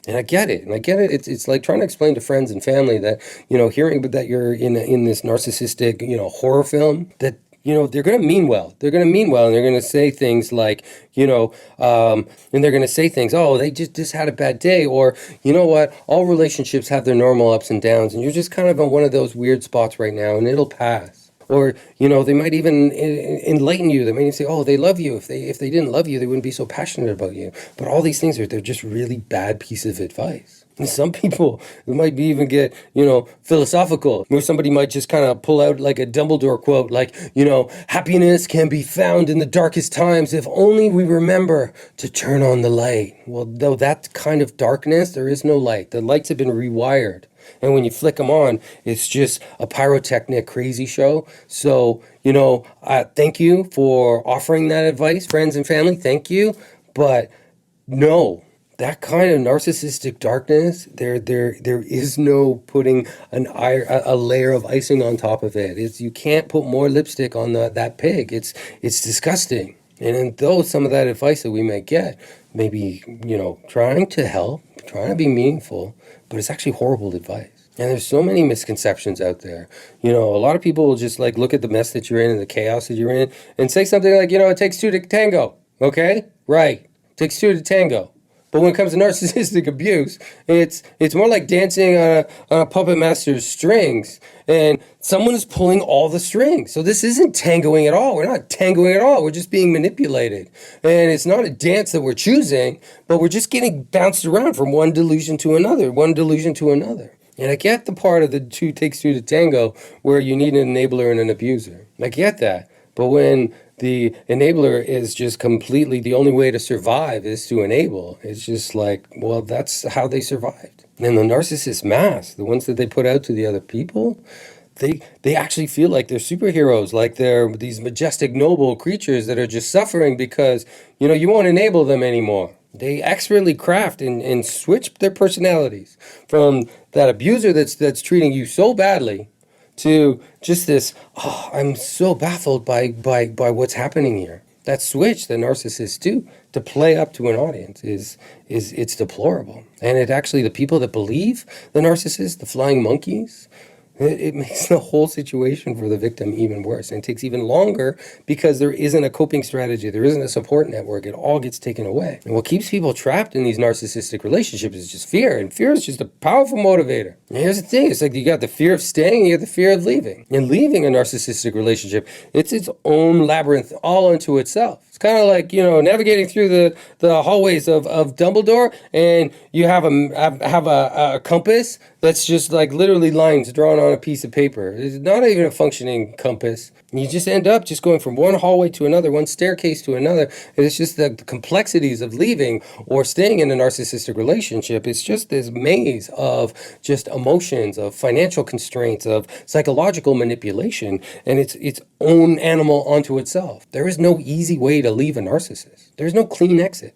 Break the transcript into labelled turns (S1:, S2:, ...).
S1: And I get it. And I get it. It's like trying to explain to friends and family that, hearing that you're in this narcissistic, horror film, that, they're going to mean well. They're going to mean well. And they're going to say things like, and they're going to say things, oh, they just had a bad day. Or, you know what? All relationships have their normal ups and downs. And you're just kind of on one of those weird spots right now, and it'll pass. Or, they might even enlighten you. They might even say, oh, they love you. If they didn't love you, they wouldn't be so passionate about you. But all these things they're just really bad pieces of advice. And some people might be even get, philosophical, where somebody might just kind of pull out like a Dumbledore quote, like, happiness can be found in the darkest times if only we remember to turn on the light. Well, though that kind of darkness, there is no light. The lights have been rewired. And when you flick them on, it's just a pyrotechnic crazy show. So, thank you for offering that advice, friends and family. Thank you. But no, that kind of narcissistic darkness, there is no putting a layer of icing on top of it. You can't put more lipstick on that pig. It's disgusting. And then though some of that advice that we may get, maybe, trying to help, trying to be meaningful, but it's actually horrible advice. And there's so many misconceptions out there. A lot of people will just like look at the mess that you're in and the chaos that you're in and say something like, it takes two to tango. Okay? Right. It takes two to tango. But when it comes to narcissistic abuse, it's more like dancing on a puppet master's strings, and someone is pulling all the strings. So this isn't tangoing at all. We're not tangoing at all. We're just being manipulated. And it's not a dance that we're choosing, but we're just getting bounced around from one delusion to another, one delusion to another. And I get the part of the two takes two to tango where you need an enabler and an abuser. I get that. But when the enabler is just completely, the only way to survive is to enable, it's just like, well, that's how they survived. And the narcissist mask, the ones that they put out to the other people, they actually feel like they're superheroes, like they're these majestic, noble creatures that are just suffering because, you won't enable them anymore. They expertly craft and switch their personalities from that abuser that's treating you so badly to just this, oh, I'm so baffled by what's happening here. That switch that narcissists do to play up to an audience is it's deplorable. And it actually, the people that believe the narcissist, the flying monkeys, it makes the whole situation for the victim even worse. And it takes even longer because there isn't a coping strategy. There isn't a support network. It all gets taken away. And what keeps people trapped in these narcissistic relationships is just fear. And fear is just a powerful motivator. And here's the thing. It's like you got the fear of staying and you got the fear of leaving. And leaving a narcissistic relationship, it's its own labyrinth all unto itself. It's kind of like, navigating through the hallways of Dumbledore, and you have a compass that's just like literally lines drawn on a piece of paper. It's not even a functioning compass. And you just end up just going from one hallway to another, one staircase to another. And it's just the complexities of leaving or staying in a narcissistic relationship. It's just this maze of just emotions, of financial constraints, of psychological manipulation, and it's its own animal onto itself. There is no easy way to leave a narcissist. There's no clean exit.